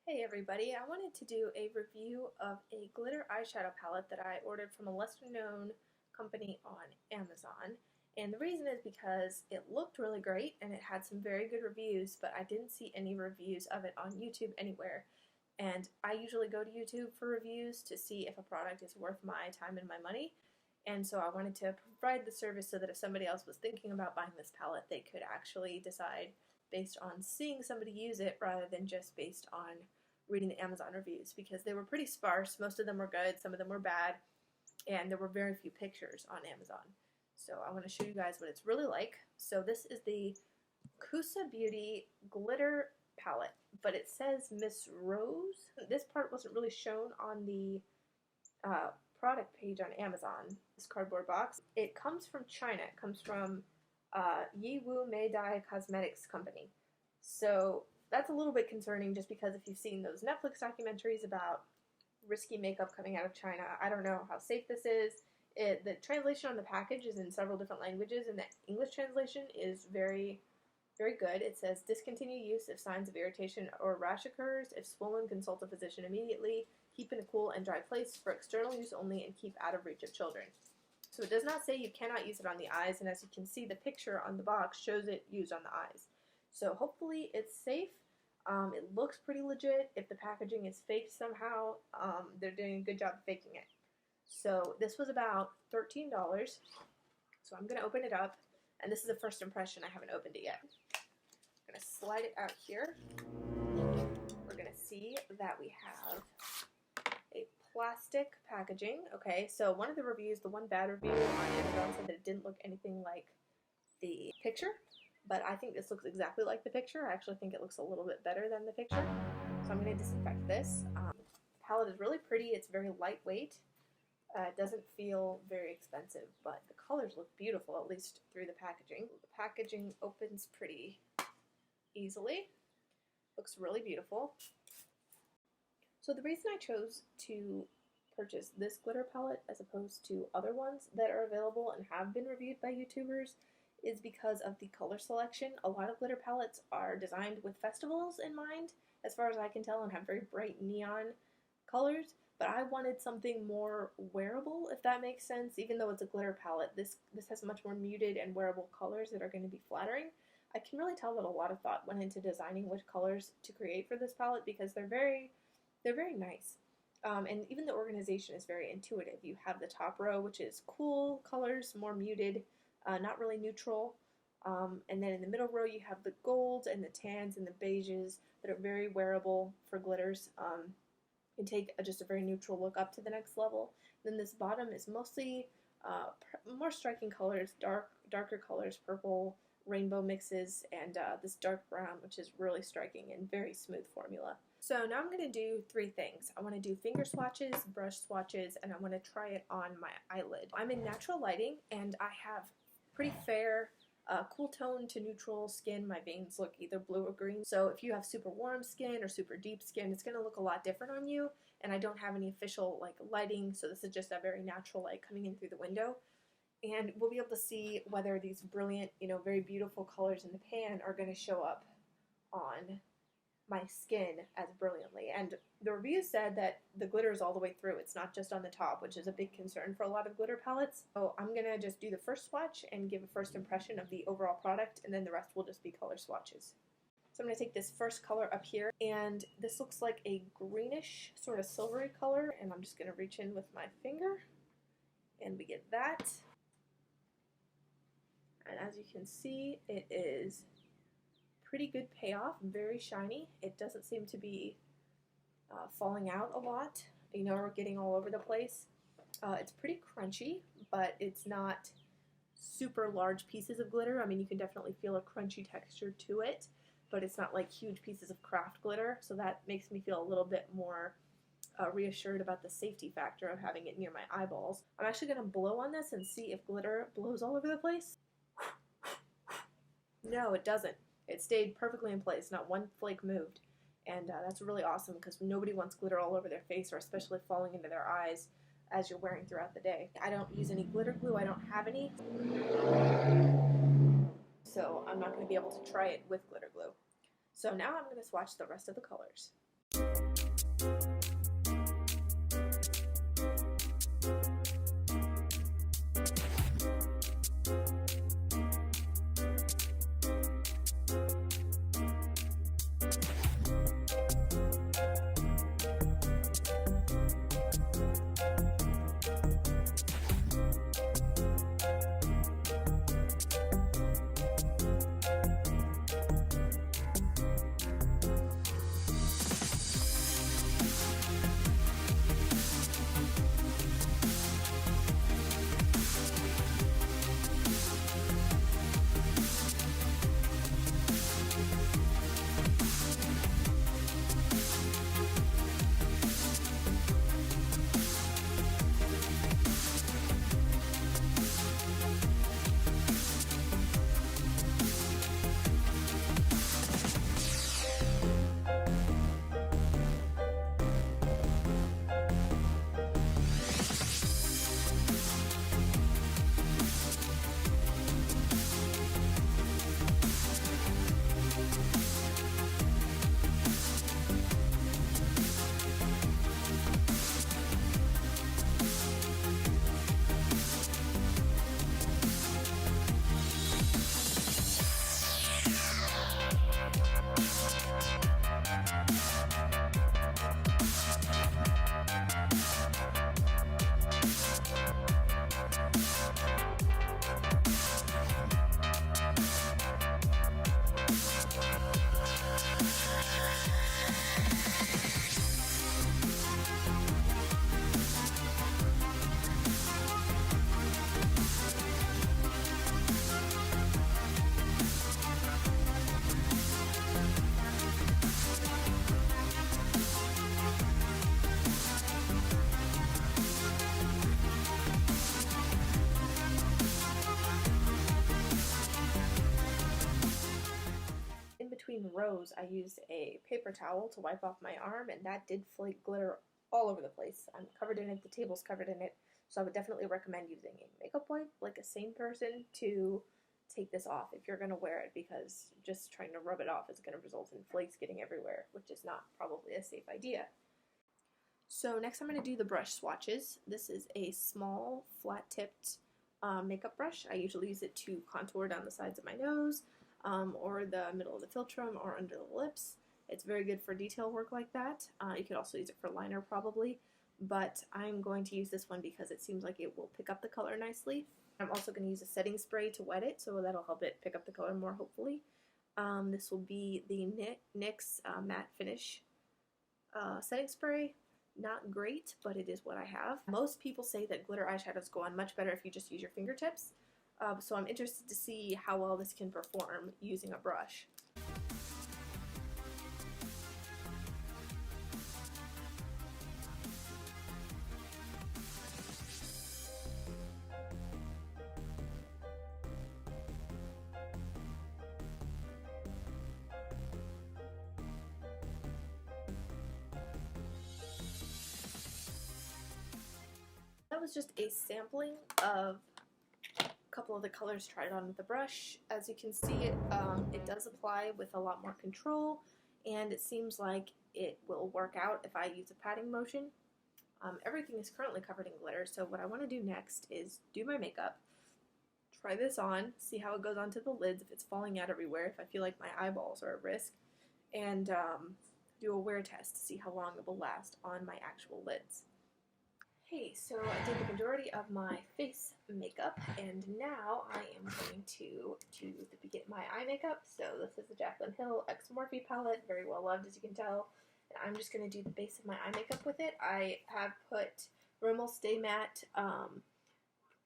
Hey everybody, I wanted to do a review of a glitter eyeshadow palette that I ordered from a lesser known company on Amazon. And the reason is because it looked really great and it had some very good reviews, but I didn't see any reviews of it on YouTube anywhere. And I usually go to YouTube for reviews to see if a product is worth my time and my money. And so I wanted to provide the service so that if somebody else was thinking about buying this palette, they could actually decide based on seeing somebody use it rather than just based on reading the Amazon reviews, because they were pretty sparse. Most of them were good, some of them were bad, and there were very few pictures on Amazon. So I want to show you guys what it's really like. So this is the Coosa Beauty Glitter Palette, but it says Miss Rose. This part wasn't really shown on the product page on Amazon, this cardboard box. It comes from China. It comes from Yiwu Meidai Cosmetics Company. So that's a little bit concerning just because if you've seen those Netflix documentaries about risky makeup coming out of China, I don't know how safe this is. The translation on the package is in several different languages, and the English translation is very, very good. It says, discontinue use if signs of irritation or rash occurs. If swollen, consult a physician immediately. Keep in a cool and dry place for external use only, and keep out of reach of children. So it does not say you cannot use it on the eyes, and as you can see, the picture on the box shows it used on the eyes. So hopefully it's safe. It looks pretty legit. If the packaging is faked somehow, they're doing a good job of faking it. So this was about $13. So I'm going to open it up, and this is a first impression. I haven't opened it yet. I'm going to slide it out here. We're going to see that we have a plastic packaging. Okay, so one of the reviews, the one bad review on Amazon, said that it didn't look anything like the picture. But I think this looks exactly like the picture. I actually think it looks a little bit better than the picture. So I'm going to disinfect this. The palette is really pretty. It's very lightweight. It doesn't feel very expensive, but the colors look beautiful, at least through the packaging. The packaging opens pretty easily. Looks really beautiful. So the reason I chose to purchase this glitter palette as opposed to other ones that are available and have been reviewed by YouTubers is because of the color selection. A lot of glitter palettes are designed with festivals in mind, as far as I can tell, and have very bright neon colors, but I wanted something more wearable, if that makes sense. Even though it's a glitter palette, this has much more muted and wearable colors that are going to be flattering. I can really tell that a lot of thought went into designing which colors to create for this palette because they're very nice. And even the organization is very intuitive. You have the top row, which is cool colors, more muted, not really neutral. And then in the middle row you have the golds and the tans and the beiges that are very wearable for glitters. You take just a very neutral look up to the next level. Then this bottom is mostly more striking colors, darker colors, purple, rainbow mixes, and this dark brown, which is really striking and very smooth formula. So now I'm going to do three things. I want to do finger swatches, brush swatches, and I want to try it on my eyelid. I'm in natural lighting, and I have pretty fair, cool tone to neutral skin. My veins look either blue or green. So if you have super warm skin or super deep skin, it's going to look a lot different on you. And I don't have any official lighting, so this is just a very natural light coming in through the window. And we'll be able to see whether these brilliant, very beautiful colors in the pan are going to show up on my skin as brilliantly. And the review said that the glitter is all the way through. It's not just on the top, which is a big concern for a lot of glitter palettes. So I'm going to just do the first swatch and give a first impression of the overall product, and then the rest will just be color swatches. So I'm going to take this first color up here, and this looks like a greenish, sort of silvery color, and I'm just going to reach in with my finger, and we get that. And as you can see, it is pretty good payoff, very shiny. It doesn't seem to be falling out a lot, or getting all over the place. It's pretty crunchy, but it's not super large pieces of glitter. I mean, you can definitely feel a crunchy texture to it, but it's not like huge pieces of craft glitter, so that makes me feel a little bit more reassured about the safety factor of having it near my eyeballs. I'm actually going to blow on this and see if glitter blows all over the place. No, it doesn't. It stayed perfectly in place, not one flake moved, and that's really awesome because nobody wants glitter all over their face or especially falling into their eyes as you're wearing throughout the day. I don't use any glitter glue, I don't have any, so I'm not going to be able to try it with glitter glue. So now I'm going to swatch the rest of the colors. Between rows, I used a paper towel to wipe off my arm, and that did flake glitter all over the place. I'm covered in it, the table's covered in it, so I would definitely recommend using a makeup wipe, like a sane person, to take this off if you're going to wear it, because just trying to rub it off is going to result in flakes getting everywhere, which is not probably a safe idea. So next I'm going to do the brush swatches. This is a small, flat-tipped makeup brush. I usually use it to contour down the sides of my nose, or the middle of the philtrum, or under the lips. It's very good for detail work like that. You could also use it for liner probably, but I'm going to use this one because it seems like it will pick up the color nicely. I'm also going to use a setting spray to wet it, so that'll help it pick up the color more, hopefully. This will be the NYX Matte Finish setting spray. Not great, but it is what I have. Most people say that glitter eyeshadows go on much better if you just use your fingertips. So I'm interested to see how well this can perform using a brush. That was just a sampling of a couple of the colors tried on with the brush. As you can see, it does apply with a lot more control, and it seems like it will work out if I use a patting motion. Everything is currently covered in glitter, so what I want to do next is do my makeup, try this on, see how it goes onto the lids, if it's falling out everywhere, if I feel like my eyeballs are at risk, and do a wear test to see how long it will last on my actual lids. Okay, so I did the majority of my face makeup, and now I am going to get my eye makeup. So this is the Jaclyn Hill X Morphe palette, very well loved as you can tell. And I'm just going to do the base of my eye makeup with it. I have put Rimmel Stay Matte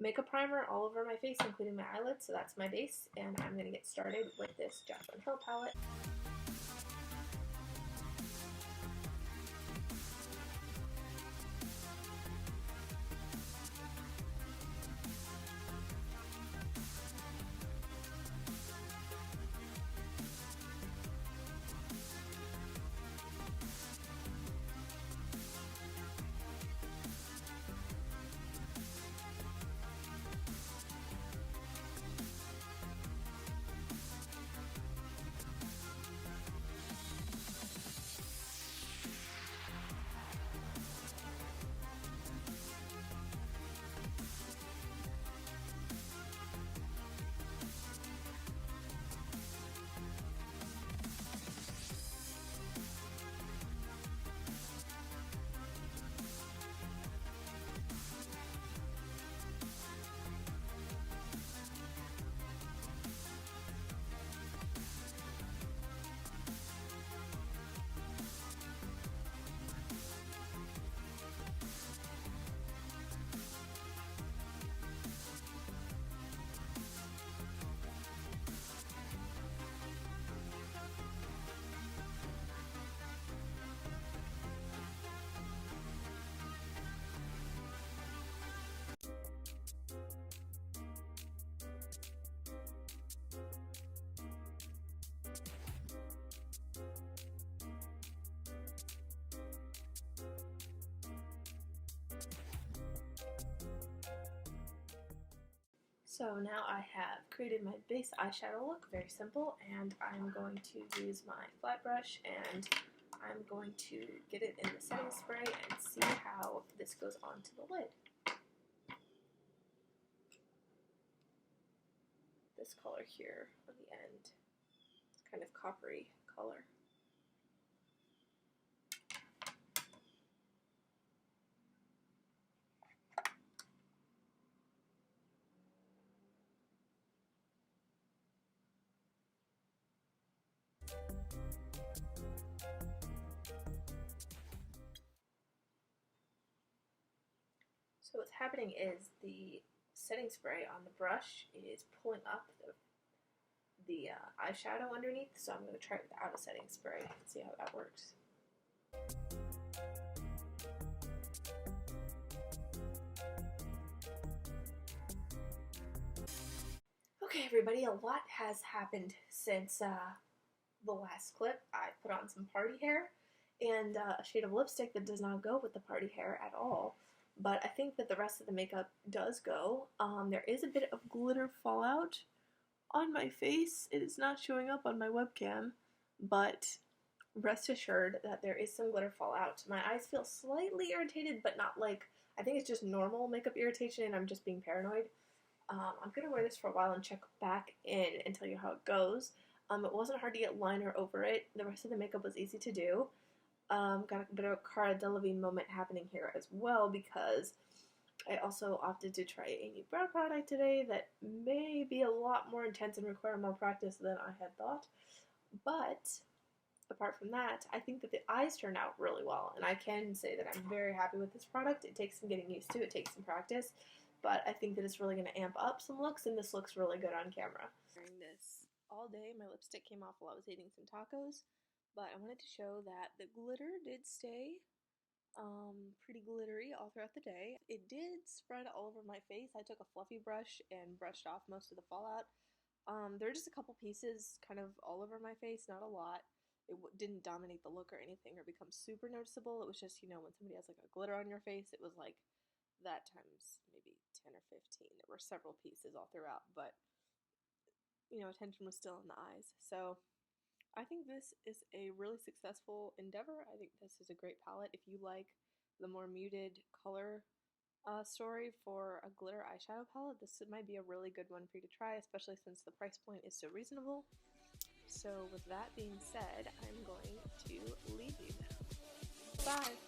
makeup primer all over my face, including my eyelids, so that's my base. And I'm going to get started with this Jaclyn Hill palette. So now I have created my base eyeshadow look, very simple, and I'm going to use my flat brush and I'm going to get it in the setting spray and see how this goes onto the lid. This color here on the end, it's kind of coppery color. So what's happening is the setting spray on the brush is pulling up the eyeshadow underneath, so I'm going to try it without a setting spray and see how that works. Okay everybody, a lot has happened since the last clip. I put on some party hair and a shade of lipstick that does not go with the party hair at all. But I think that the rest of the makeup does go. There is a bit of glitter fallout on my face. It is not showing up on my webcam, but rest assured that there is some glitter fallout. My eyes feel slightly irritated, but not like, I think it's just normal makeup irritation and I'm just being paranoid. I'm going to wear this for a while and check back in and tell you how it goes. It wasn't hard to get liner over it. The rest of the makeup was easy to do. Got a bit of a Cara Delevingne moment happening here as well because I also opted to try a new brow product today that may be a lot more intense and require more practice than I had thought. But apart from that, I think that the eyes turned out really well, and I can say that I'm very happy with this product. It takes some getting used to, it takes some practice, but I think that it's really going to amp up some looks, and this looks really good on camera. Wearing this all day, my lipstick came off while I was eating some tacos. But I wanted to show that the glitter did stay pretty glittery all throughout the day. It did spread all over my face. I took a fluffy brush and brushed off most of the fallout. There were just a couple pieces kind of all over my face, not a lot. It didn't dominate the look or anything or become super noticeable. It was just, you know, when somebody has like a glitter on your face, it was like that times maybe 10 or 15. There were several pieces all throughout, but, you know, attention was still in the eyes. So I think this is a really successful endeavor. I think this is a great palette if you like the more muted color story for a glitter eyeshadow palette. This might be a really good one for you to try, especially since the price point is so reasonable. So with that being said, I'm going to leave you now. Bye!